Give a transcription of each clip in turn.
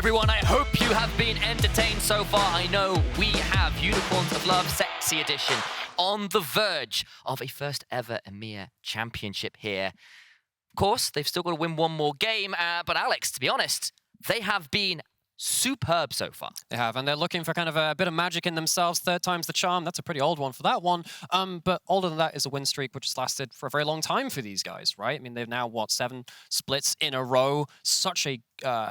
everyone, I hope you have been entertained so far. I know we have Unicorns of Love Sexy Edition on the verge of a first ever EMEA championship here. Of course, they've still got to win one more game, but Alex, to be honest, they have been superb so far. They have, and they're looking for kind of a bit of magic in themselves. Third time's the charm. That's a pretty old one for that one. But older than that is a win streak, which has lasted for a very long time for these guys, right? I mean, they've now, what, 7 splits in a row. Such a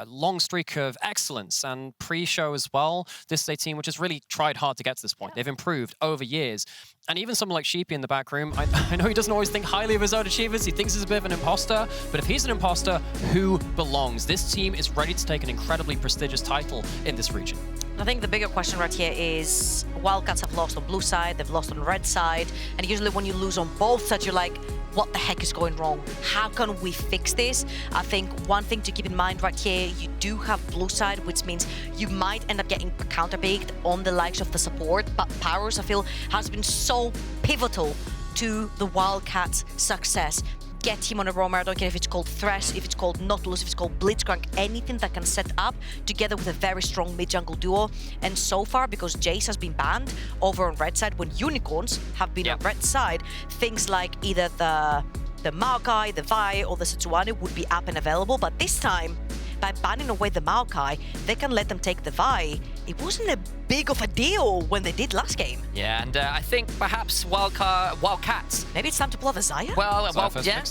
long streak of excellence. And pre-show as well, this is a team which has really tried hard to get to this point. They've improved over years. And even someone like Sheepy in the back room, I know he doesn't always think highly of his own achievements. He thinks he's a bit of an imposter. But if he's an imposter, who belongs? This team is ready to take an incredibly prestigious title in this region. I think the bigger question right here is Wildcats have lost on blue side, they've lost on red side, and usually when you lose on both sides, you're like, what the heck is going wrong? How can we fix this? I think one thing to keep in mind right here, you do have blue side, which means you might end up getting counter-baked on the likes of the support, but Parus, I feel, has been so pivotal to the Wildcats' success. Get him on a roamer, I don't care if it's called Thresh, if it's called Nautilus, if it's called Blitzcrank, anything that can set up together with a very strong mid-jungle duo. And so far, because Jace has been banned over on red side, when Unicorns have been on red side, things like either the Maokai, the Vi, or the Setsuane would be up and available. But this time, by banning away the Maokai, they can let them take the Vi. It wasn't a big of a deal when they did last game. Yeah, and I think perhaps Wildcats. Maybe it's time to pull off a Xayah? Well, yeah,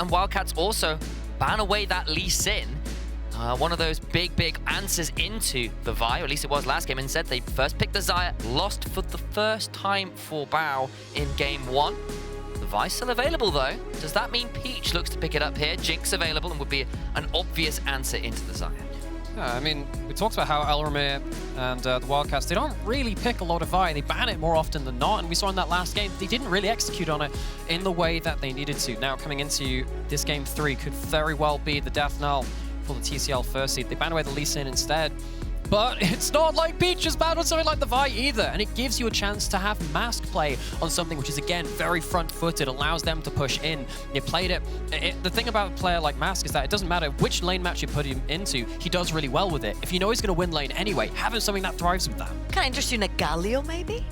and Wildcats also ban away that Lee Sin. One of those big answers into the Vi, or at least it was last game. Instead, they first picked the Xayah, lost for the first time for Braum in game 1. The Vi still available though. Does that mean Peach looks to pick it up here? Jinx available and would be an obvious answer into the Xayah. Yeah, I mean, we talked about how Elramir and the Wildcats, they don't really pick a lot of Vi. They ban it more often than not, and we saw in that last game, they didn't really execute on it in the way that they needed to. Now, coming into this game 3 could very well be the death knell for the TCL first seed. They ban away the Lee Sin instead. But it's not like Peach is bad on something like the Vi either, and it gives you a chance to have mask play on something which is, again, very front-footed, allows them to push in. You played it. The thing about a player like Mask is that it doesn't matter which lane match you put him into, he does really well with it. If you know he's going to win lane anyway, having something that thrives with that. Kind of interesting in a Galio, maybe?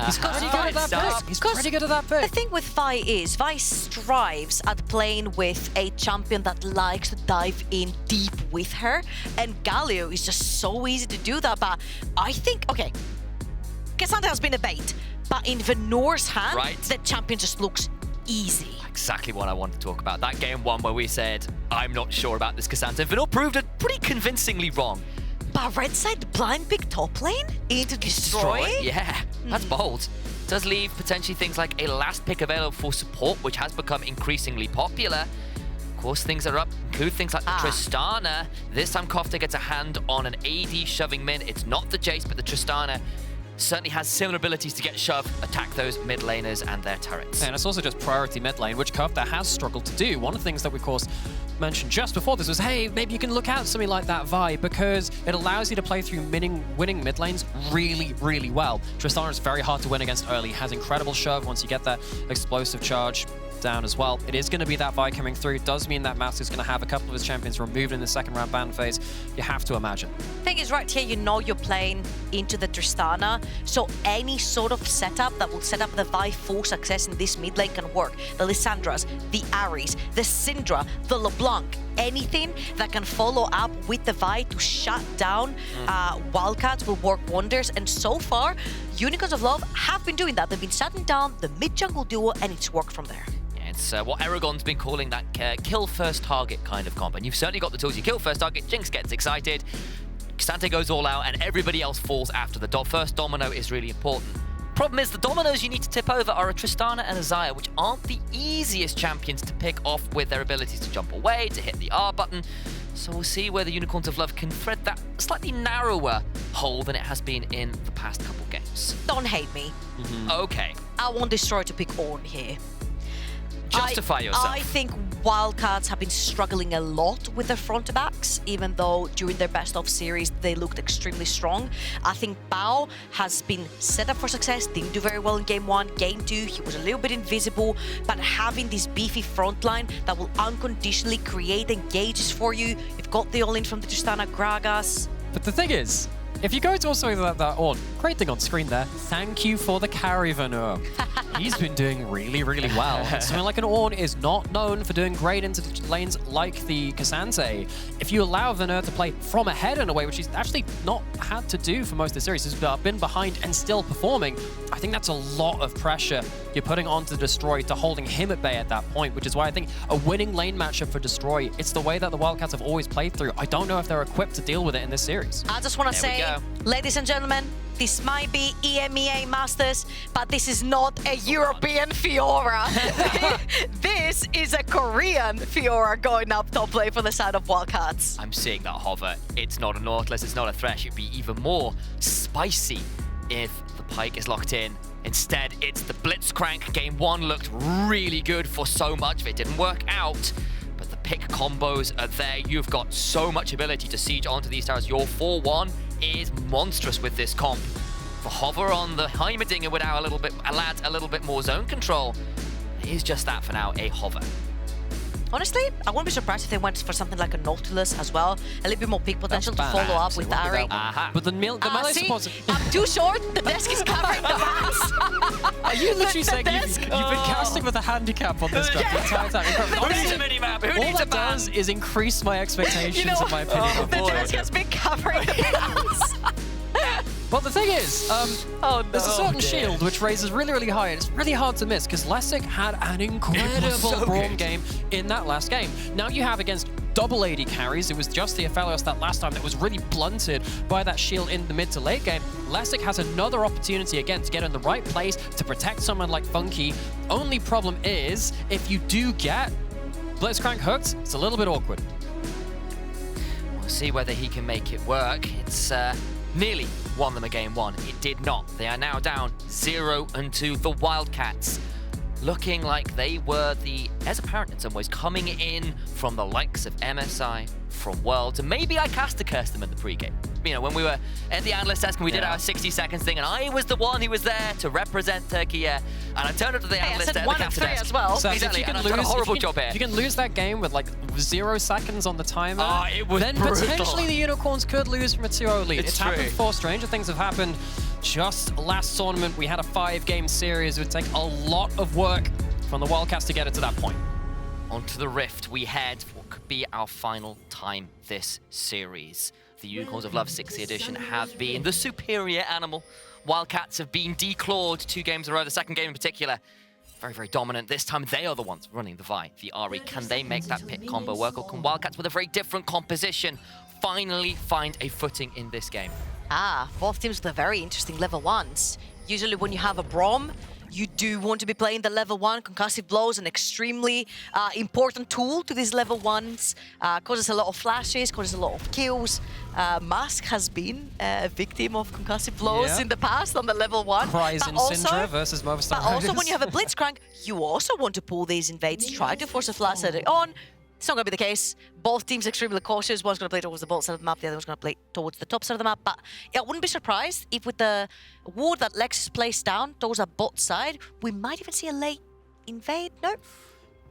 He's pretty good at that pick. He's pretty good at that pick. The thing with Vi is, Vi strives at playing with a champion that likes to dive in deep with her, and Galio is just so easy to do that. But I think, okay, Cassandra has been a bait, but in Venour's hand, the champion just looks easy. Exactly what I wanted to talk about. That game 1 where we said, I'm not sure about this Cassandra. Venour proved it pretty convincingly wrong. But red side blind pick top lane into destroy? Yeah, that's bold. Does leave potentially things like a last pick available for support, which has become increasingly popular. Of course, things are up, include things like the Tristana. This time Kofte gets a hand on an AD shoving mid. It's not the Jace, but the Tristana certainly has similar abilities to get shoved, attack those mid laners and their turrets. And it's also just priority mid lane, which Kofte has struggled to do. One of the things that we, of course, mentioned just before this was, hey, maybe you can look out something like that Vi, because it allows you to play through winning mid lanes really well. Tristana is very hard to win against early, has incredible shove once you get that explosive charge down as well. It is going to be that Vi coming through. It does mean that Mask is going to have a couple of his champions removed in the second round ban phase. You have to imagine. Thing is, right here, you know you're playing into the Tristana, so any sort of setup that will set up the Vi for success in this mid lane can work. The Lissandras, the Ahris, the Syndra, the LeBlanc, anything that can follow up with the Vi to shut down Wildcats will work wonders. And so far, Unicorns of Love have been doing that. They've been shutting down the mid-jungle duo, and it's worked from there. It's what Aragon's been calling that kill first target kind of comp. And you've certainly got the tools. You kill first target, Jinx gets excited, Sante goes all out, and everybody else falls after. The first domino is really important. Problem is, the dominoes you need to tip over are a Tristana and a Xayah, which aren't the easiest champions to pick off with their abilities to jump away, to hit the R button. So we'll see where the Unicorns of Love can thread that slightly narrower hole than it has been in the past couple games. Don't hate me. Okay. I want Destroy to pick on here. Justify yourself. I think Wildcats have been struggling a lot with their front backs, even though during their best-of series they looked extremely strong. I think Bao has been set up for success, didn't do very well in game 1. Game 2, he was a little bit invisible, but having this beefy front line that will unconditionally create engages for you. You've got the all-in from the Tristana Gragas. But the thing is, if you go to also that Ornn, great thing on screen there, thank you for the carry, Venour. He's been doing really, really well. Something like an Ornn is not known for doing great into the lanes like the K'Sante. If you allow Venour to play from ahead in a way, which he's actually not had to do for most of the series, he's been behind and still performing, I think that's a lot of pressure you're putting onto Destroy to holding him at bay at that point, which is why I think a winning lane matchup for Destroy, it's the way that the Wildcats have always played through. I don't know if they're equipped to deal with it in this series. I just want to say, ladies and gentlemen, this might be EMEA Masters, but this is not a European Fiora. This is a Korean Fiora going up top lane for the side of Wildcats. I'm seeing that hover. It's not a Nautilus, it's not a Thresh. It'd be even more spicy if the Pyke is locked in. Instead, it's the Blitzcrank. Game 1 looked really good for so much of it. Didn't work out, but the pick combos are there. You've got so much ability to siege onto these towers. Your 4-1 is monstrous with this comp. The hover on the Heimerdinger would add a little bit more zone control. It is just that for now, a hover. Honestly, I wouldn't be surprised if they went for something like a Nautilus as well. A little bit more pick potential to follow up with Ahri. But the melee supports... I'm too short. The desk is covering the maps. Are you literally saying you've been casting with a handicap on this draft the entire time? Who needs a mini-map? All that does is increase my expectations, in my opinion. The desk has been covering the maps. Well, the thing is, there's a certain shield which raises really, really high, and it's really hard to miss because Lekcyc had an incredible Braum game in that last game. Now you have against double AD carries. It was just the Aphelios that last time that was really blunted by that shield in the mid to late game. Lekcyc has another opportunity again to get in the right place to protect someone like Funky. Only problem is, if you do get Blitzcrank hooked, it's a little bit awkward. We'll see whether he can make it work. It's nearly won them a game 1. It did not. They are now down 0-2. The Wildcats looking like they were the heirs apparent in some ways, coming in from the likes of MSI, from Worlds, and maybe I cursed them in the pregame. You know, when we were at the analyst desk and we did our 60 seconds thing, and I was the one who was there to represent Turkey, and I turned up to the analyst desk, the captain desk as well. So exactly, and I've done a horrible job here. If you can lose that game with like 0 seconds on the timer, then brutal. Potentially the Unicorns could lose from a 2-0 lead. It's happened true. before. Stranger things have happened. Just last tournament, we had a 5-game series. It would take a lot of work from the Wildcats to get it to that point. Onto the Rift we head for what could be our final time this series. The Unicorns of Love 60th edition have been the superior animal. Wildcats have been declawed 2 games in a row, the second game in particular. Very, very dominant. This time they are the ones running the Vi, the Ahri. Can they make that pick combo work, or can Wildcats with a very different composition finally find a footing in this game? Both teams with a very interesting level 1s. Usually when you have a Braum, you do want to be playing the level 1. Concussive blows, an extremely important tool to these level 1s. Causes a lot of flashes, causes a lot of kills. Mask has been a victim of concussive blows in the past on the level 1. Cryzen Syndra versus Movistar. But also when you have a Blitzcrank, you also want to pull these invades, try to force a flash early on. It's not going to be the case. Both teams extremely cautious. One's going to play towards the bottom side of the map, the other one's going to play towards the top side of the map. But yeah, I wouldn't be surprised if with the ward that Lekcyc placed down towards the bot side, we might even see a late invade. No?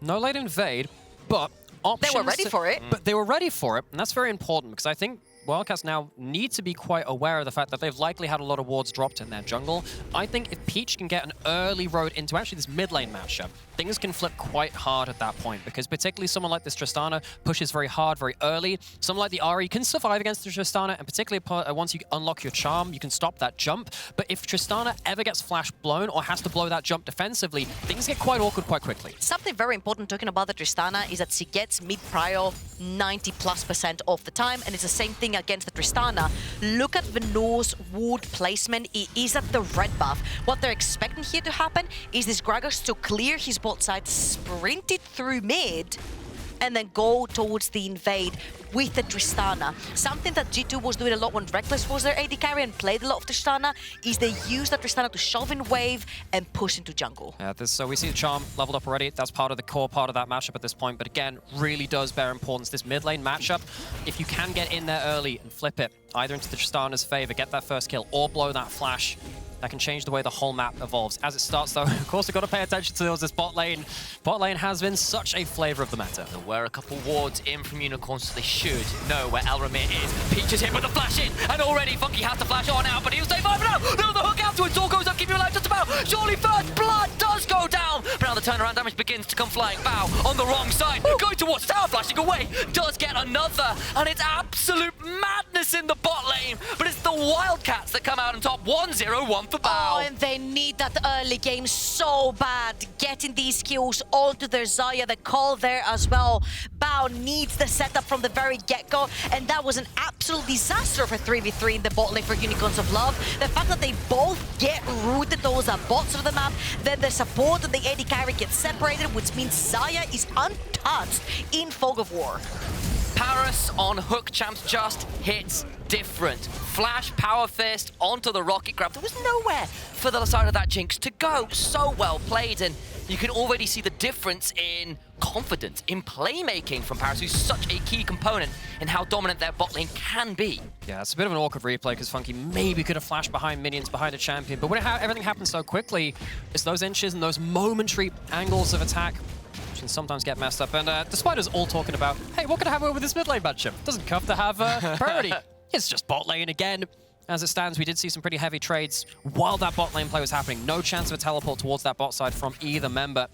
No late invade, but options... They were ready for it. But they were ready for it, and that's very important because I think Wildcats now need to be quite aware of the fact that they've likely had a lot of wards dropped in their jungle. I think if Peach can get an early road into actually this mid lane matchup, things can flip quite hard at that point, because particularly someone like this Tristana pushes very hard, very early. Someone like the Ahri can survive against the Tristana, and particularly once you unlock your charm, you can stop that jump. But if Tristana ever gets flash blown or has to blow that jump defensively, things get quite awkward quite quickly. Something very important talking about the Tristana is that she gets mid-prio 90+% of the time, and it's the same thing against the Tristana. Look at Venour's ward placement. It is at the red buff. What they're expecting here to happen is this Gragas to clear his bot side, sprint it through mid, and then go towards the invade with the Tristana. Something that G2 was doing a lot when Reckless was their AD carry and played a lot of Tristana is they use that Tristana to shove in wave and push into jungle. Yeah, so we see the charm leveled up already. That's part of the core part of that matchup at this point. But again, really does bear importance. This mid lane matchup, if you can get in there early and flip it, either into the Tristana's favor, get that first kill, or blow that flash, that can change the way the whole map evolves. As it starts, though, of course, we've got to pay attention to this bot lane. Bot lane has been such a flavor of the meta. There were a couple wards in from Unicorns, so they should know where Elramir is. Peach is hit with a flash in, and already Funky has to flash on out, but he'll stay fine. No, the hook afterwards, all goes up, keep you alive just about. Surely first blood does go down, but now the turnaround damage begins to come flying. Bow on the wrong side, going towards tower, flashing away, does get another, and it's absolute madness in the bot lane, but it's the Wildcats that come out on top, 1-0-1 for Bow. Oh, and they need that early game so bad. Getting these kills onto their Xayah, the call there as well. Bow needs the setup from the very get-go, and that was an absolute disaster for 3v3 in the bot lane for Unicorns of Love. The fact that they both get rooted towards the bots of the map, then the support and the AD carry get separated, which means Xayah is untouched in Fog of War. Parus on hook champs just hits different. Flash, power fist, onto the rocket grab. There was nowhere for the side of that Jinx to go. So well played, and you can already see the difference in confidence, in playmaking from Parus, who's such a key component in how dominant their bot lane can be. Yeah, it's a bit of an awkward replay because Funky maybe could have flashed behind minions, behind a champion, but when everything happens so quickly, it's those inches and those momentary angles of attack can sometimes get messed up. And despite us all talking about, hey, what could happen over this mid lane matchup? Doesn't Kofte have priority? It's just bot lane again. As it stands, we did see some pretty heavy trades while that bot lane play was happening. No chance of a teleport towards that bot side from either member.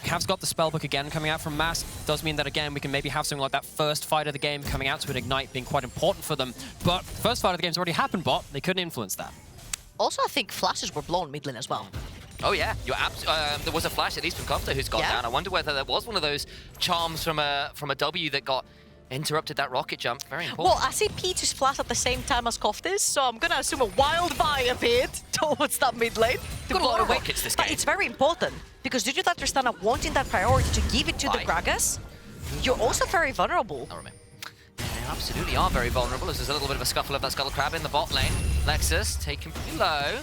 Cavs got the spellbook again coming out from Mask. Does mean that, again, we can maybe have something like that first fight of the game coming out to an Ignite being quite important for them. But the first fight of the game's already happened, bot. They couldn't influence that. Also, I think flashes were blown mid lane as well. Oh yeah, there was a flash at least from Kofte who's gone down. I wonder whether there was one of those charms from a W that got interrupted that rocket jump. Very important. Well, I see Peach's flash at the same time as Kofte's, so I'm gonna assume a wild Vi appeared towards that mid lane. Got a lot of rockets this game. But it's very important, because due to that Tristana wanting that priority to give it to the Gragas, you're also very vulnerable. They absolutely are very vulnerable, as there's a little bit of a scuffle of that Scuttle Crab in the bot lane. Lexus taken pretty low.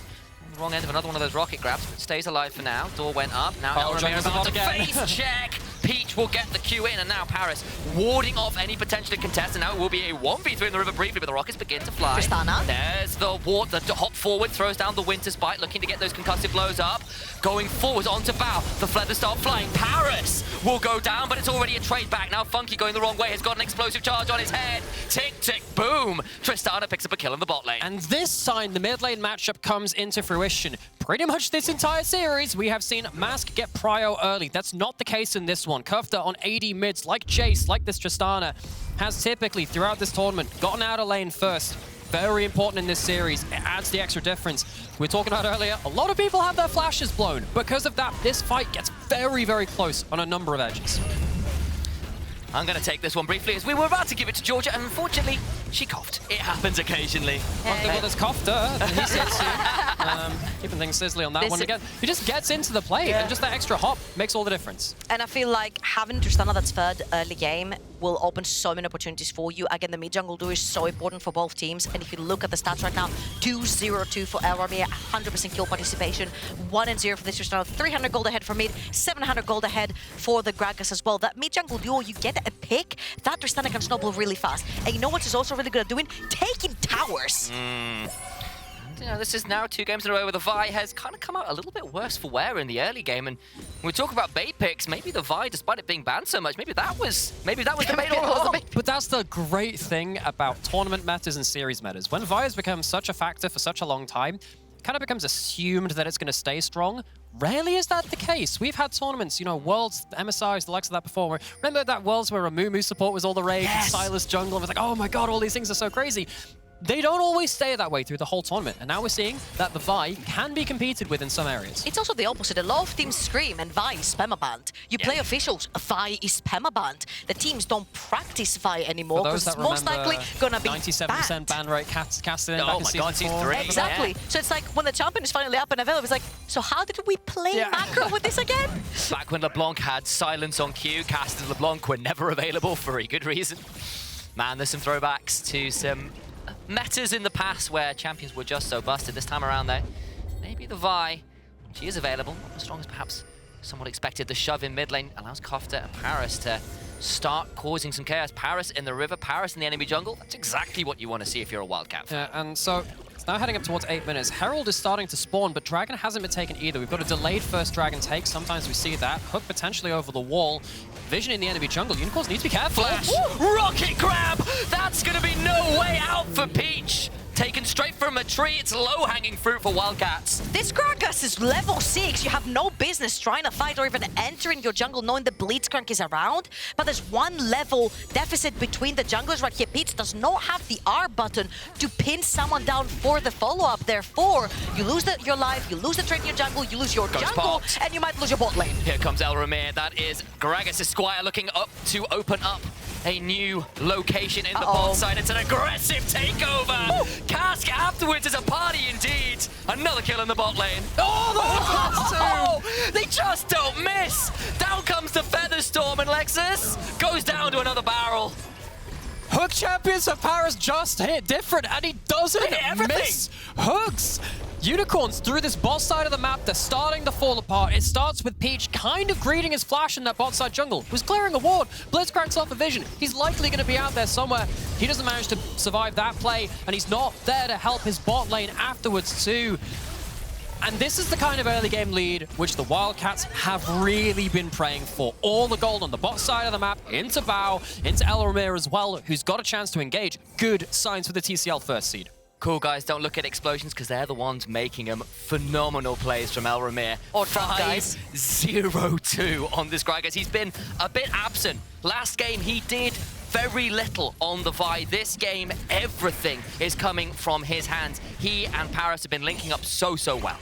Wrong end of another one of those rocket grabs, but stays alive for now. Door went up. Now Elramir is about to face check. Peach will get the Q in, and now Parus warding off any potential contest, and now it will be a 1v3 in the river briefly, but the rockets begin to fly. Tristana. There's the ward, the hop forward, throws down the Winter Spite, looking to get those concussive blows up. Going forwards onto Bow. The feathers start flying. Parus will go down, but it's already a trade back. Now Funky going the wrong way, has got an explosive charge on his head. Tick, tick, boom. Tristana picks up a kill in the bot lane. And this time, the mid lane matchup comes into fruition. Pretty much this entire series, we have seen Mask get prio early. That's not the case in this one. Kofte on AD mids, like Jace, like this Tristana, has typically, throughout this tournament, gotten out of lane first. Very important in this series. It adds the extra difference. We were talking about earlier, a lot of people have their flashes blown. Because of that, this fight gets very, very close on a number of edges. I'm going to take this one briefly, as we were about to give it to Georgia, and unfortunately, she coughed. It happens occasionally. One thing with this Kofte, he sits here, keeping things sizzly on that one again. He just gets into the play, and just that extra hop makes all the difference. And I feel like having Tristana that's third early game will open so many opportunities for you. Again, the mid-jungle duo is so important for both teams, and if you look at the stats right now, 2-0-2 for Elramir, 100% kill participation, 1-0 for this Tristana, 300 gold ahead for mid, 700 gold ahead for the Gragas as well. That mid-jungle duo, you get a pick, that Tristana can snowball really fast. And you know what is also really good at doing? Taking towers. You know, this is now 2 games in a row where the Vi has kind of come out a little bit worse for wear in the early game. And when we talk about bait picks, maybe the Vi, despite it being banned so much, maybe that was the bait all along. But that's the great thing about tournament metas and series metas. When Vi has become such a factor for such a long time, it kind of becomes assumed that it's going to stay strong. Rarely is that the case. We've had tournaments, you know, Worlds, MSIs, the likes of that before. Remember that Worlds where a Mumu support was all the rage, and Silas jungle, and it was like, oh my god, all these things are so crazy. They don't always stay that way through the whole tournament, and now we're seeing that the Vi can be competed with in some areas. It's also the opposite. A lot of teams scream and Vi is permabanned. You play officials, Vi is permabanned. The teams don't practice Vi anymore because it's most likely gonna be 97% ban rate casted in back in season 4. Exactly. So it's like when the champion is finally up and available, it's like, so how did we play macro with this again? Back when LeBlanc had silence on cue, Cast and LeBlanc were never available for a good reason. Man, there's some throwbacks to some metas in the past where champions were just so busted. This time around, though, maybe the Vi, she is available, not as strong as perhaps somewhat expected. The shove in mid lane allows Kofte and Parus to start causing some chaos. Parus in the river, Parus in the enemy jungle. That's exactly what you want to see if you're a Wildcat fan. Yeah, and so Now heading up towards 8 minutes. Herald is starting to spawn, but Dragon hasn't been taken either. We've got a delayed first Dragon take. Sometimes we see that. Hook potentially over the wall. Vision in the enemy jungle. Unicorns need to be careful. Flash! Rocket grab! That's gonna be no way out for Peach! Taken straight from a tree, it's low-hanging fruit for Wildcats. This Gragas is level 6. You have no business trying to fight or even entering your jungle knowing the Blitzcrank is around. But there's one level deficit between the junglers right here. Peach does not have the R button to pin someone down for the follow-up. Therefore, you lose your life, you lose the trade in your jungle, you lose your jungle, popped. and you might lose your bot lane. Here comes Elramir. That is Gragas' Squire looking up to open up a new location in the bot side. It's an aggressive takeover. Ooh. Cask afterwards is a party indeed. Another kill in the bot lane. They just don't miss. Down comes the Featherstorm, and Lexus goes down to another barrel. Hook champions of Parus just hit different, and he doesn't miss hooks. Unicorns through this bot side of the map, they're starting to fall apart. It starts with Peach kind of greeting his flash in that bot side jungle. He was clearing a ward. Blitzcrank's off a vision. He's likely going to be out there somewhere. He doesn't manage to survive that play, and he's not there to help his bot lane afterwards too. And this is the kind of early game lead which the Wildcats have really been praying for. All the gold on the bot side of the map, into Bao, into Elramir as well, who's got a chance to engage. Good signs for the TCL first seed. Cool, guys, don't look at explosions because they're the ones making them. Phenomenal plays from Elramir. Or trap, guys. 5-0-2 on this Gragas. He's been a bit absent. Last game, he did very little on the Vi. This game, everything is coming from his hands. He and Parus have been linking up so well.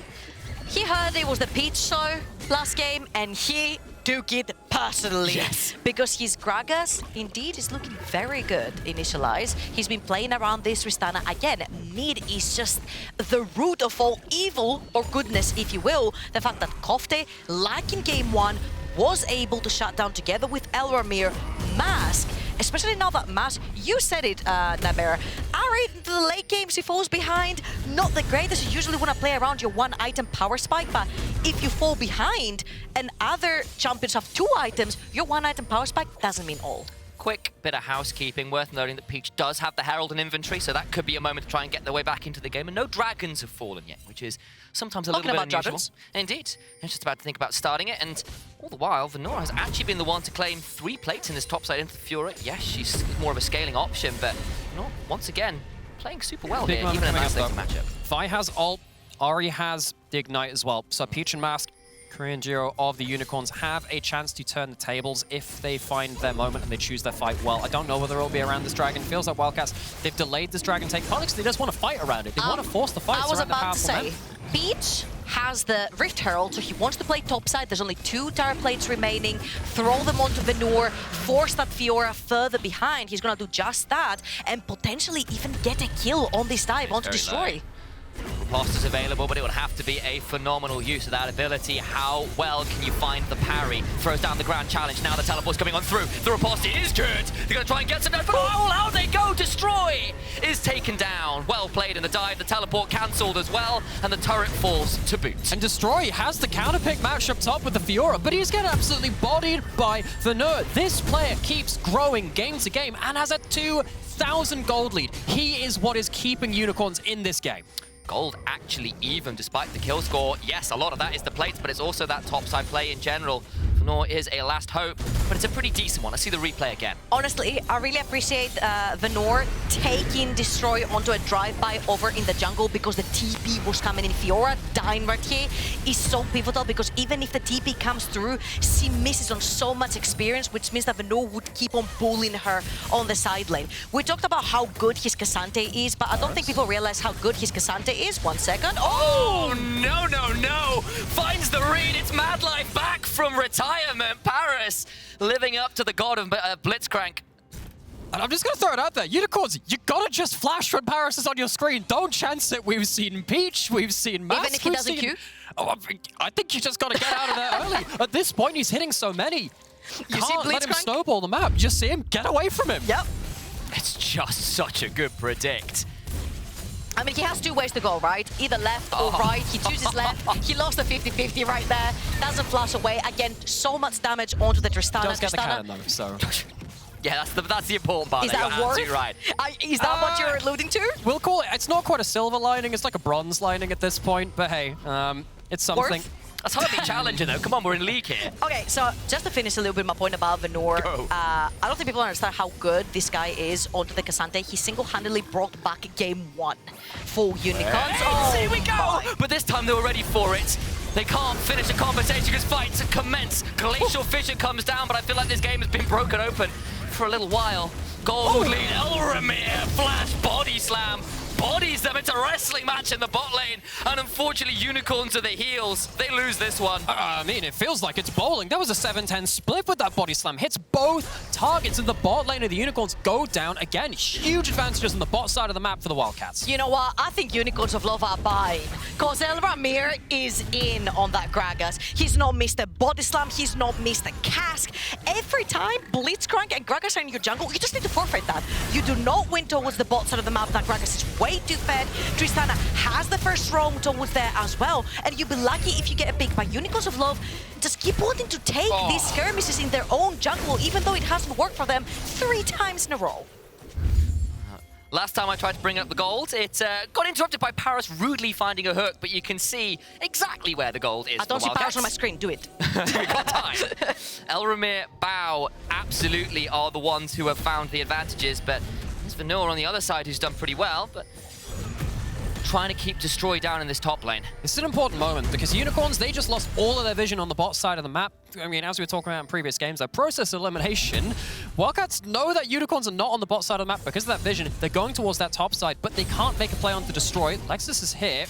He heard it was the Peach show last game, and he took it personally. Yes. Because his Gragas, indeed, is looking very good initialize. He's been playing around this Tristana. Again, mid is just the root of all evil, or goodness, if you will. The fact that Kofte, like in game 1, was able to shut down together with Elramir Mask. Especially now that Mask, you said it, Namer, Ahri into the late games, he falls behind. Not the greatest. You usually want to play around your 1-item power spike, but if you fall behind and other champions have 2 items, your 1-item power spike doesn't mean all. Quick bit of housekeeping, worth noting that Peach does have the Herald in inventory, so that could be a moment to try and get their way back into the game. And no dragons have fallen yet, which is sometimes a little bit unusual. Dragons. Indeed. I'm just about to think about starting it, and all the while, Venour has actually been the one to claim 3 plates in this top side into the Fiora. Yes, she's more of a scaling option, but once again, playing super well here, even in this matchup. Vi has ult, Ahri has the Ignite as well. So Peach and Mask, Korean duo of the Unicorns, have a chance to turn the tables if they find their moment and they choose their fight well. I don't know whether it'll be around this dragon. Feels like Wildcats, they've delayed this dragon take. Partly because they just want to fight around it. They want to force the fight. I was about to say, Peach has the Rift Herald, so he wants to play topside. There's only 2 tower plates remaining. Throw them onto Venour, force that Fiora further behind. He's going to do just that and potentially even get a kill on this dive onto Destroy. Riposta's available, but it would have to be a phenomenal use of that ability. How well can you find the parry? Throws down the ground challenge. Now the teleport's coming on through. The riposta is good. They're going to try and get some damage, but out they go. Destroy is taken down. Well played in the dive. The teleport cancelled as well, and the turret falls to boot. And Destroy has the counterpick match up top with the Fiora, but he's getting absolutely bodied by Venour. This player keeps growing game to game and has a 2,000 gold lead. He is what is keeping Unicorns in this game. Gold actually even despite the kill score. Yes, a lot of that is the plates, but it's also that topside play in general. Venour is a last hope, but it's a pretty decent one. Let's see the replay again. Honestly, I really appreciate Venour taking Destroy onto a drive-by over in the jungle because the TP was coming in. Fiora dying right here is so pivotal because even if the TP comes through, she misses on so much experience, which means that Venour would keep on pulling her on the side lane. We talked about how good his Cassante is, but I don't think people realize how good his Cassante is. 1 second. Oh, no. Finds the read. It's Mad Life back from retirement. Parus living up to the god of Blitzcrank. And I'm just going to throw it out there. Unicorns, you got to just flash when Parus is on your screen. Don't chance it. We've seen Peach. We've seen Mask. Even if he doesn't queue? Oh, I think you just got to get out of there early. At this point, he's hitting so many. You see Can't let him Blitzcrank? snowball the map. Just see him. Get away from him. Yep. It's just such a good predict. I mean, he has 2 ways to go, right? Either left or right. He chooses left. He lost the 50-50 right there. Doesn't flash away. Again, so much damage onto the Tristana. Does get the cannon though, so... Yeah, that's the important part. Is there. that You're worth? absolutely right. Is that what you're alluding to? We'll call it, it's not quite a silver lining, it's like a bronze lining at this point, but hey, it's something. Worth? That's hardly challenging though. Come on, we're in league here. Okay, so just to finish a little bit my point about Venour, Go. I don't think people understand how good this guy is onto the K'Sante. He single-handedly brought back game 1 for Unicorns. Here we go! But this time they were ready for it. They can't finish a conversation because fights commence. Glacial Fissure comes down, but I feel like this game has been broken open for a little while. Gold lead, Elramir, flash, body slam. Bodies them. It's a wrestling match in the bot lane. And unfortunately, Unicorns are the heels. They lose this one. I mean, it feels like it's bowling. That was a 7-10 split with that body slam. Hits both targets in the bot lane of the Unicorns go down. Again, huge advantages on the bot side of the map for the Wildcats. You know what? I think Unicorns of Love are buying. Because Elramir is in on that Gragas. He's not missed a body slam. He's not missed a cask. Every time Blitzcrank and Gragas are in your jungle, you just need to forfeit that. You do not win towards the bot side of the map. That Gragas is way too fed. Tristana has the first roam towards there as well. And you'll be lucky if you get a pick. But Unicorns of Love just keep wanting to take these skirmishes in their own jungle, even though it hasn't worked for them 3 times in a row. Last time I tried to bring up the gold, it got interrupted by Parus rudely finding a hook, but you can see exactly where the gold is. I don't see Parus on my screen. Do it. We got time. Elramir, Bao absolutely are the ones who have found the advantages, but there's Venour on the other side who's done pretty well, but trying to keep Destroy down in this top lane. This is an important moment because Unicorns, they just lost all of their vision on the bot side of the map. I mean, as we were talking about in previous games, their process elimination. Wildcats know that Unicorns are not on the bot side of the map because of that vision. They're going towards that top side, but they can't make a play on the Destroy. Lexus is here.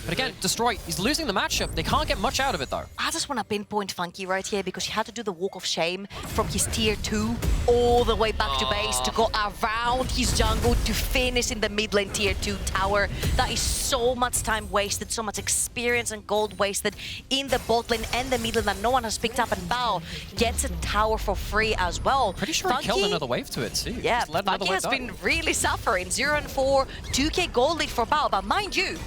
But again, Destroy, he's losing the matchup. They can't get much out of it, though. I just want to pinpoint Funky right here because he had to do the walk of shame from his tier 2 all the way back to base to go around his jungle to finish in the mid lane tier 2 tower. That is so much time wasted, so much experience and gold wasted in the bot lane and the mid lane that no one has picked up. And Bao gets a tower for free as well. Pretty sure he killed another wave to it, too. Yeah, Funky has been really suffering. 0-4, 2k gold lead for Bao. But mind you,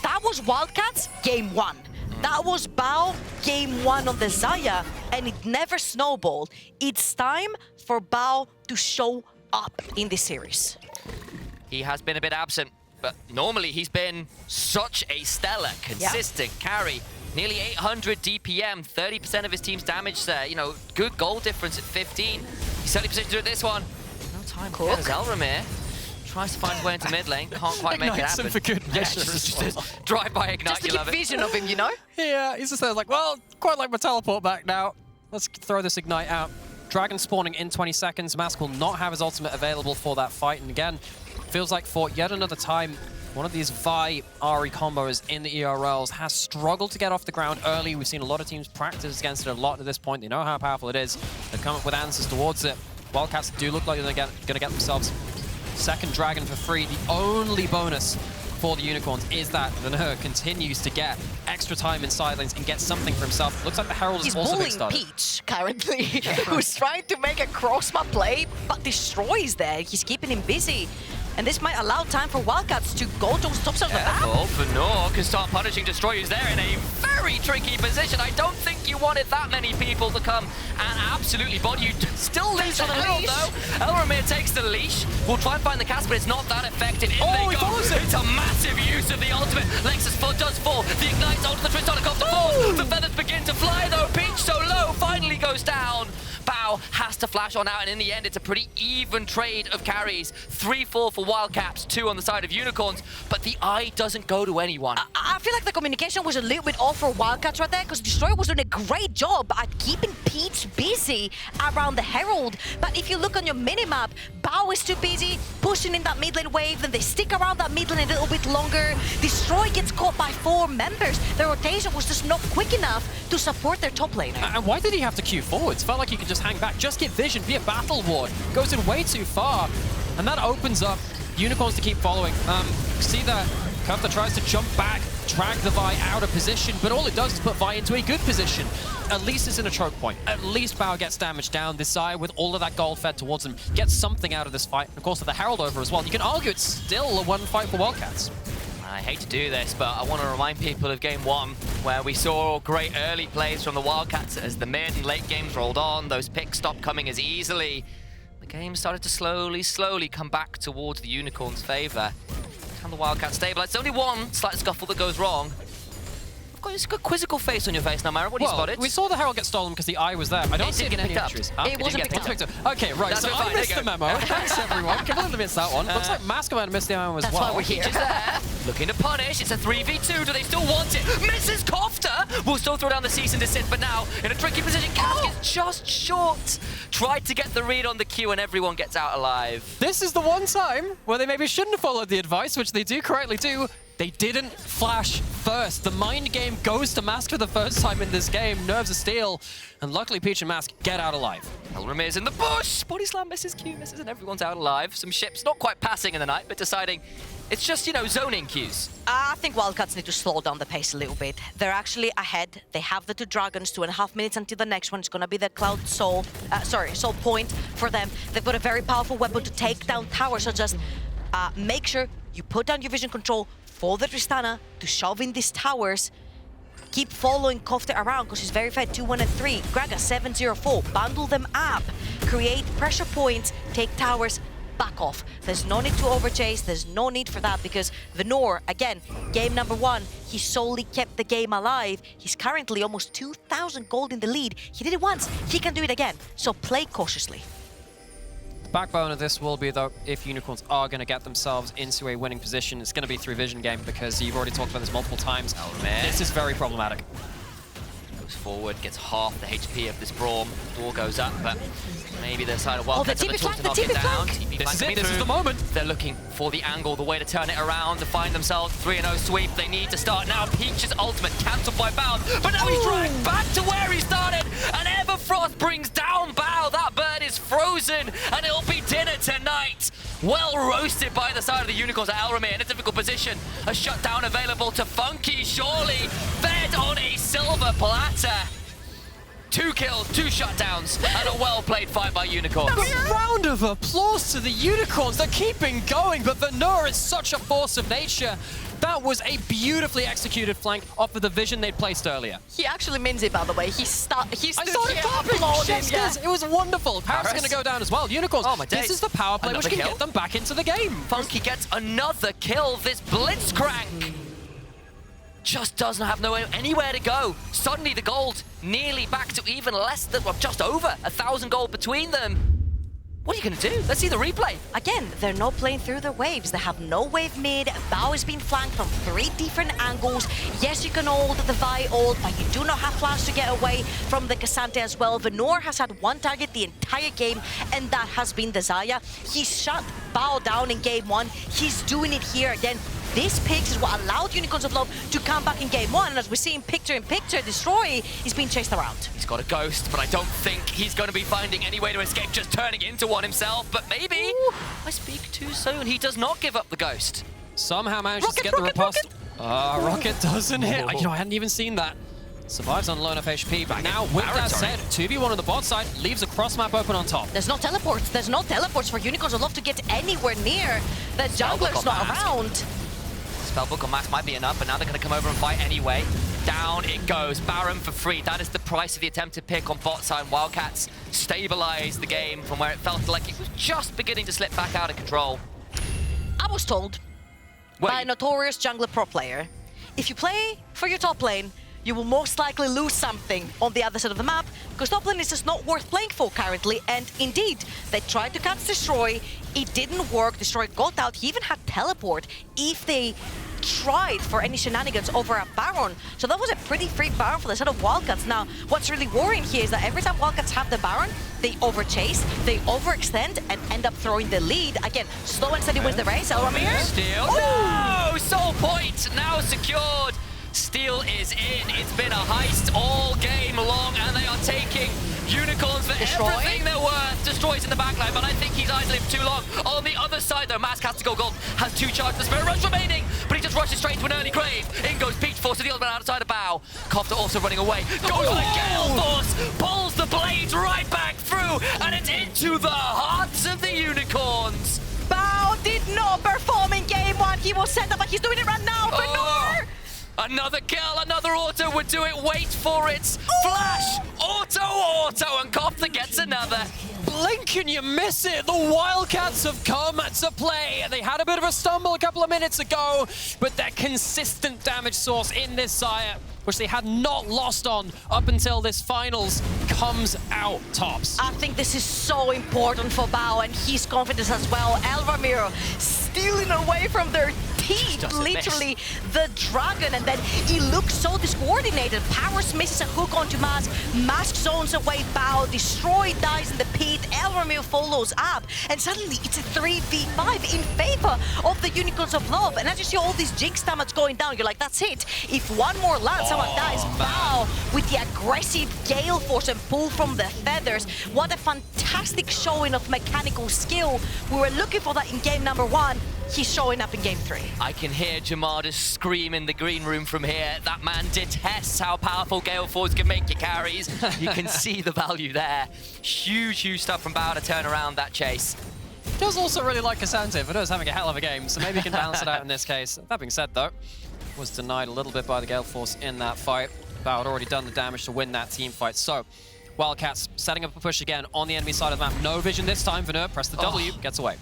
that was Wildcats game 1. That was Bao game 1 on the Xayah, and it never snowballed. It's time for Bao to show up in this series. He has been a bit absent, but normally he's been such a stellar, consistent carry. Nearly 800 DPM, 30% of his team's damage there. You know, good goal difference at 15. He's certainly positioned to do it this one. No time. There's Elramir. Tries to find his way into mid lane, can't quite make it happen. Him for good measure. Drive-by ignite, Just to keep vision of him, you know? Yeah, he's just there like, well, quite like my teleport back now. Let's throw this ignite out. Dragon spawning in 20 seconds. Mask will not have his ultimate available for that fight. And again, feels like for yet another time, one of these Vi Ahri combos in the ERLs has struggled to get off the ground early. We've seen a lot of teams practice against it a lot at this point. They know how powerful it is. They've come up with answers towards it. Wildcats do look like they're going to get themselves second dragon for free. The only bonus for the Unicorns is that Venour continues to get extra time in side lanes and get something for himself. Looks like the Herald is also being started. He's bullying Peach currently, who's trying to make a cross-map play, but Destroy's there. He's keeping him busy. And this might allow time for Wildcats to go towards top side of the map. Venour can start punishing Destroyers there in a very tricky position. I don't think you wanted that many people to come and absolutely body you. Still lose on the Herald though. Elramir takes the leash. We'll try and find the cast, but it's not that effective. In they go. It's a massive use of the ultimate. Lexus does fall. The ignite's onto the Tristana, Kofte falls. The feathers begin to fly though. Peach so low finally goes down. Bao has to flash on out, and in the end, it's a pretty even trade of carries. 3-4 for Wildcats, 2 on the side of Unicorns, but the eye doesn't go to anyone. I feel like the communication was a little bit off for Wildcats right there, because Destroyer was doing a great job at keeping Peach busy around the Herald. But if you look on your minimap, Bao is too busy pushing in that mid lane wave, then they stick around that mid lane a little bit longer. Destroy gets caught by 4 members. The rotation was just not quick enough to support their top laner. And why did he have to queue forwards? Felt like he could just hang back, just get vision, be a battle ward. Goes in way too far. And that opens up Unicorns to keep following. See that Kofte tries to jump back, drag the Vi out of position, but all it does is put Vi into a good position. At least it's in a choke point. At least Bao gets damage down. This Xayah, with all of that gold fed towards him, gets something out of this fight. And of course, with the Herald over as well, you can argue it's still a one fight for Wildcats. I hate to do this, but I want to remind people of Game 1, where we saw great early plays from the Wildcats as the mid and late games rolled on. Those picks stopped coming as easily. The game started to slowly come back towards the Unicorns' favor. Can the Wildcats stabilize? It's only one slight scuffle that goes wrong. You've got a quizzical face on your face now, Mara. What do you spot it? We saw the Herald get stolen because the eye was there. I don't see get any picked up. injuries. It wasn't picked up. Okay, right. That's so I missed the memo. Thanks, everyone. Completely missed that one. Looks like Mascomman missed the memo as well. That's why we're here. Just there, looking to punish. It's a 3v2. Do they still want it? Misses Kofte. Will still throw down the cease and desist, but now in a tricky position. Cask is just short. Tried to get the read on the Q, and everyone gets out alive. This is the one time where they maybe shouldn't have followed the advice, which they do correctly do. They didn't flash first. The mind game goes to Mask for the first time in this game. Nerves of steel. And luckily, Peach and Mask get out alive. Elramir's in the bush. Body slam misses, Q misses, and everyone's out alive. Some ships not quite passing in the night, but deciding it's just, you know, zoning Qs. I think Wildcats need to slow down the pace a little bit. They're actually ahead. They have the 2 dragons, 2.5 minutes until the next one. It's going to be the Cloud Soul, Soul Point for them. They've got a very powerful weapon to take down towers, so just make sure you put down your vision control for the Tristana to shove in these towers. Keep following Kofte around because he's very fed. 2-1 and 3. Gragas 7-0-4. Bundle them up. Create pressure points. Take towers. Back off. There's no need to overchase. There's no need for that because Venour, again, game number 1, he solely kept the game alive. He's currently almost 2,000 gold in the lead. He did it once. He can do it again. So play cautiously. Backbone of this will be, though, if Unicorns are going to get themselves into a winning position, it's going to be through vision game because you've already talked about this multiple times. This is very problematic. Goes forward, gets half the HP of this Braum. Door goes up, but maybe the side of Wildcats have the tools to knock it down. This is it, this is the moment. They're looking for the angle, the way to turn it around, to find themselves 3-0 sweep. They need to start now. Peach's ultimate cancelled by Bao, but now he's dragged back to where he started, and Everfrost brings down Bao. That bird is frozen, and it'll be dinner tonight. Well roasted by the side of the Unicorns. Elramir in a difficult position. A shutdown available to Funky, surely fed on a silver platter. 2 kills, 2 shutdowns, and a well-played fight by Unicorns. A round of applause to the Unicorns. They're keeping going, but Venour is such a force of nature. That was a beautifully executed flank off of the vision they'd placed earlier. He actually means it, by the way. He stood here applauding. yeah. It was wonderful. Parus is going to go down as well. Unicorns, oh my days. This is the power play Another which can kill. get them back into the game. Funky gets another kill. This Blitzcrank just doesn't have anywhere to go. Suddenly the gold nearly back to even less than, well, just over 1,000 gold between them. What are you going to do? Let's see the replay. Again, they're not playing through their waves. They have no wave mid. Bao is being flanked from 3 different angles. Yes, you can ult the Vi ult, but you do not have flash to get away from the K'Sante as well. Venour has had 1 target the entire game, and that has been the Xayah. He shut Bao down in game 1. He's doing it here again. This picks is what allowed Unicorns of Love to come back in game 1. And as we're seeing picture-in-picture, Destroy is being chased around. He's got a ghost, but I don't think he's going to be finding any way to escape just turning into one himself. But maybe I speak too soon. He does not give up the ghost. Somehow manages to get the riposte. Rocket doesn't hit. I hadn't even seen that. Survives on low enough HP, but now with that said, 2v1 on the bot side, leaves a cross map open on top. There's no teleports. There's no teleports for Unicorns of Love to get anywhere near. The jungler's not around. Spellbook on Max might be enough, but now they're going to come over and fight anyway. Down it goes. Braum for free. That is the price of the attempted pick on bot side. Wildcats stabilize the game from where it felt like it was just beginning to slip back out of control. I was told by a notorious jungler pro player, if you play for your top lane, you will most likely lose something on the other side of the map, because top lane is just not worth playing for currently. And indeed, they tried to catch Destroy. It didn't work. Destroy got out. He even had teleport if they tried for any shenanigans over a Baron. So that was a pretty free Baron for the side of Wildcats. Now, what's really worrying here is that every time Wildcats have the Baron, they overchase, they overextend, and end up throwing the lead. Again, slow and steady wins the race. Elramir. Steal. No! Soul point now secured. Steal is in. It's been a heist all game long, and they are taking Unicorns for everything they're worth. Destroys in the backline, but I think he's idling for too long. On the other side, though, Mask has to go gold. Has 2 charges of Spirit Rush remaining, but he just rushes straight to an early crave. In goes Peach, forces the ultimate outside of Bao. Kofte also running away. Goes for the Gale Force, pulls the blades right back through, and it's into the hearts of the Unicorns. Bao did not perform in game 1. He was set up, but he's doing it right now. Venour! Another kill, another auto would do it. Wait for it. Flash, auto, and Kofte gets another. blink and you miss it. The Wildcats have come to play. They had a bit of a stumble a couple of minutes ago, but their consistent damage source in this Xayah, which they had not lost on up until this finals, comes out tops. I think this is so important for Bao and his confidence as well. Elramir stealing away from their teeth, literally the dragon, and then he looks so discoordinated. Parus misses a hook onto Mask, Mask zones away Bao, Destroy dies in the pit, Elramir follows up, and suddenly it's a 3v5 in favor of the Unicorns of Love. And as you see all these Jinx damage going down, you're like, that's it. If one more lands, someone dies. Bao with the aggressive Gale Force and pull from the feathers. What a fantastic showing of mechanical skill. We were looking for that in game number 1. He's showing up in game 3. I can hear Jamada scream in the green room from here. That man detests how powerful Gale Force can make your carries. You can see the value there. Huge, huge stuff from Bao to turn around that chase. Does also really like K'Sante. Venour's having a hell of a game, so maybe he can balance it out in this case. That being said, though, was denied a little bit by the Gale Force in that fight. Bao had already done the damage to win that team fight. So, Wildcats setting up a push again on the enemy side of the map. No vision this time. Venour, press the W, gets away.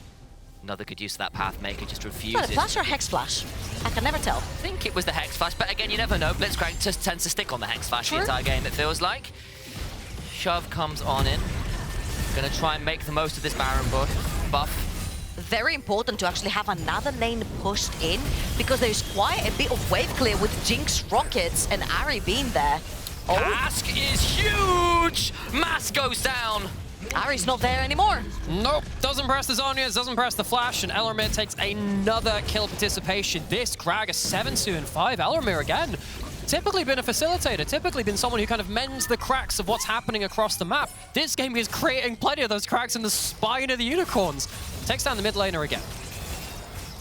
Another good use of that Pathmaker, just refuses. Was it a flash or a Hex Flash? I can never tell. I think it was the Hex Flash, but again, you never know. Blitzcrank just tends to stick on the Hex Flash the entire game, it feels like. Shove comes on in. Gonna try and make the most of this Baron buff. Very important to actually have another lane pushed in, because there's quite a bit of wave clear with Jinx, Rockets, and Ahri being there. Oh. Mask is huge! Mask goes down! Ahri's not there anymore. Nope, doesn't press the Zhonya's, doesn't press the Flash, and Elramir takes another kill participation. This Gragas 7-2 and 5. Elramir again. Typically been a facilitator, typically been someone who kind of mends the cracks of what's happening across the map. This game is creating plenty of those cracks in the spine of the Unicorns. Takes down the mid laner again.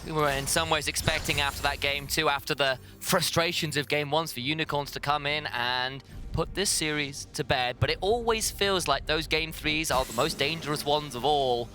We were in some ways expecting after that game 2, after the frustrations of game 1, for Unicorns to come in and put this series to bed, but it always feels like those game 3s are the most dangerous ones of all.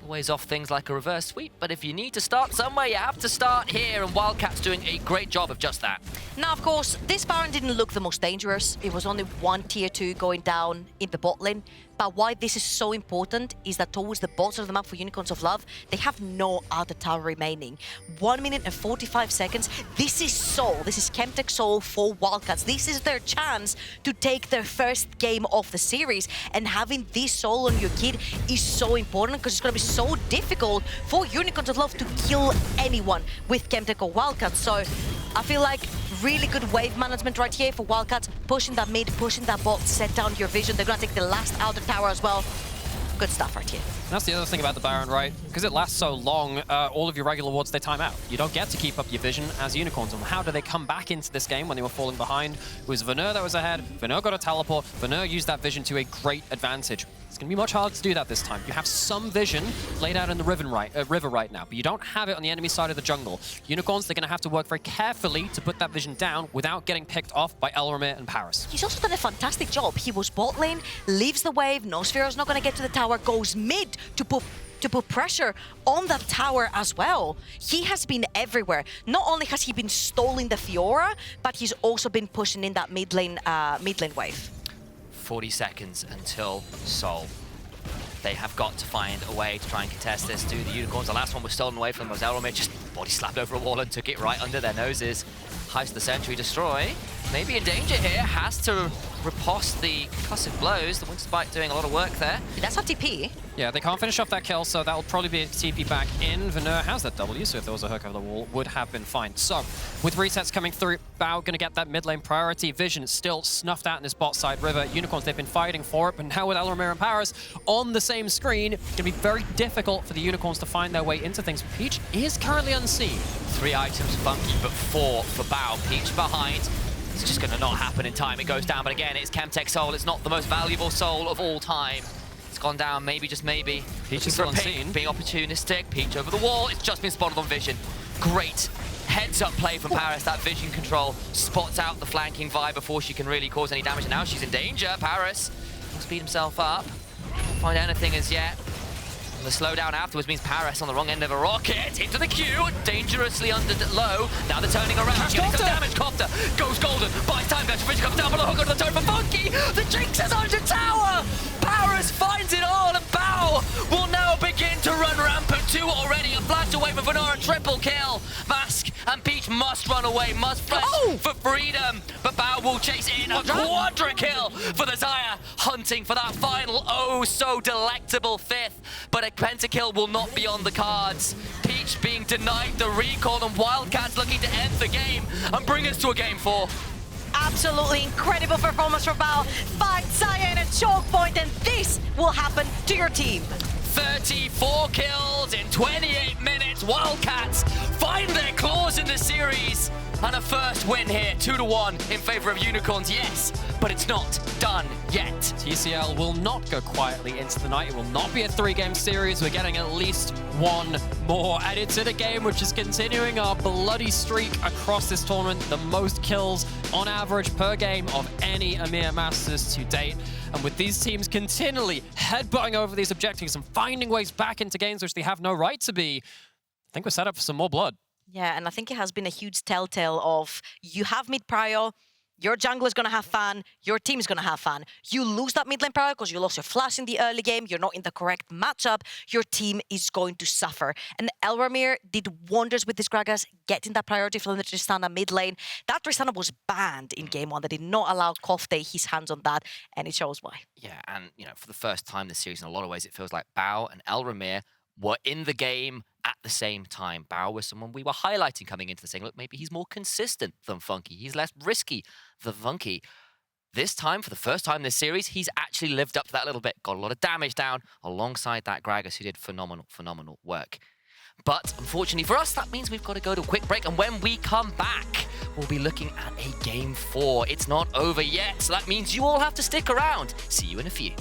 Always off things like a reverse sweep, but if you need to start somewhere, you have to start here, and Wildcats doing a great job of just that. Now, of course, this Baron didn't look the most dangerous. It was only one tier 2 going down in the bot lane. But why this is so important is that towards the bottom of the map for Unicorns of Love, they have no other tower remaining. 1 minute and 45 seconds. This is Soul. This is Chemtech Soul for Wildcats. This is their chance to take their first game of the series. And having this Soul on your kid is so important, because it's going to be so difficult for Unicorns of Love to kill anyone with Chemtech or Wildcats. So I feel like really good wave management right here for Wildcats. Pushing that mid, pushing that bot, set down your vision. They're going to take the last outer tower as well. Good stuff right here. That's the other thing about the Baron, right? Because it lasts so long, all of your regular wards, they time out. You don't get to keep up your vision as Unicorns. And how do they come back into this game when they were falling behind? It was Venour that was ahead. Venour got a teleport. Venour used that vision to a great advantage. It's going to be much harder to do that this time. You have some vision laid out in the river right now, but you don't have it on the enemy side of the jungle. Unicorns, they're going to have to work very carefully to put that vision down without getting picked off by Elramir and Parus. He's also done a fantastic job. He was bot lane, leaves the wave, Nosfero's not going to get to the tower, goes mid to put pressure on that tower as well. He has been everywhere. Not only has he been stalling the Fiora, but he's also been pushing in that mid lane wave. 40 seconds until Soul. They have got to find a way to try and contest this to the Unicorns. The last one was stolen away from them. Elramir just body slapped over a wall and took it right under their noses. Heist the Sentry, Destroy. Maybe in danger here. Has to riposte the concussive blows. The Windspike doing a lot of work there. That's not TP. Yeah, they can't finish off that kill, so that'll probably be a TP back in. Venour has that W, so if there was a hook over the wall, would have been fine. So, with resets coming through, Bao gonna get that mid lane priority. Vision still snuffed out in this bot side river. Unicorns, they've been fighting for it, but now with Elramir and Parus on the same screen, it's gonna be very difficult for the Unicorns to find their way into things. Peach is currently unseen. 3 items Funky, but 4 for Bao. Peach behind. It's just going to not happen in time. It goes down, but again, it's Chemtech Soul. It's not the most valuable soul of all time. It's gone down, maybe, just maybe. Peach is still unseen. Being opportunistic. Peach over the wall. It's just been spotted on vision. Great heads-up play from Parus. That vision control spots out the flanking Vi before she can really cause any damage. And now she's in danger. Parus will speed himself up. Find anything as yet. The slowdown afterwards means Parus on the wrong end of a rocket. Into the queue, dangerously under low. Now they're turning around. She gets some damage. Kofte goes golden. Buys time. Vision comes down below. Hook onto the turret for Funky. The Jinx is under tower. Parus finds it all, and Bao triple kill. Mask and Peach must run away, must flex for freedom. But Bao will chase in a quadra kill for the Xayah, hunting for that final oh so delectable 5th. But a pentakill will not be on the cards. Peach being denied the recall, and Wildcats looking to end the game and bring us to a game 4. Absolutely incredible performance from Bao. Find Xayah in a choke point, and this will happen to your team. 34 kills in 28 minutes. Wildcats find their claws in the series. And a first win here, 2-1 in favor of Unicorns, yes, but it's not done yet. TCL will not go quietly into the night. It will not be a 3-game series. We're getting at least one more. And it's in a game which is continuing our bloody streak across this tournament. The most kills on average per game of any EMEA Masters to date. And with these teams continually headbutting over these objectives and finding ways back into games which they have no right to be, I think we're set up for some more blood. Yeah, and I think it has been a huge telltale of you have mid prio, your jungler's going to have fun, your team is going to have fun. You lose that mid lane prio because you lost your flash in the early game, you're not in the correct matchup, your team is going to suffer. And Elramir did wonders with this Gragas, getting that priority from the Tristana mid lane. That Tristana was banned in game 1. They did not allow Kofte his hands on that, and it shows why. Yeah, and you know, for the first time this series, in a lot of ways, it feels like Bao and Elramir were in the game at the same time. Bao was someone we were highlighting coming into the saying, look, maybe he's more consistent than Funky. He's less risky than Funky. This time, for the first time in this series, he's actually lived up to that little bit. Got a lot of damage down alongside that Gragas, who did phenomenal work. But unfortunately for us, that means we've got to go to a quick break. And when we come back, we'll be looking at a game 4. It's not over yet, so that means you all have to stick around. See you in a few.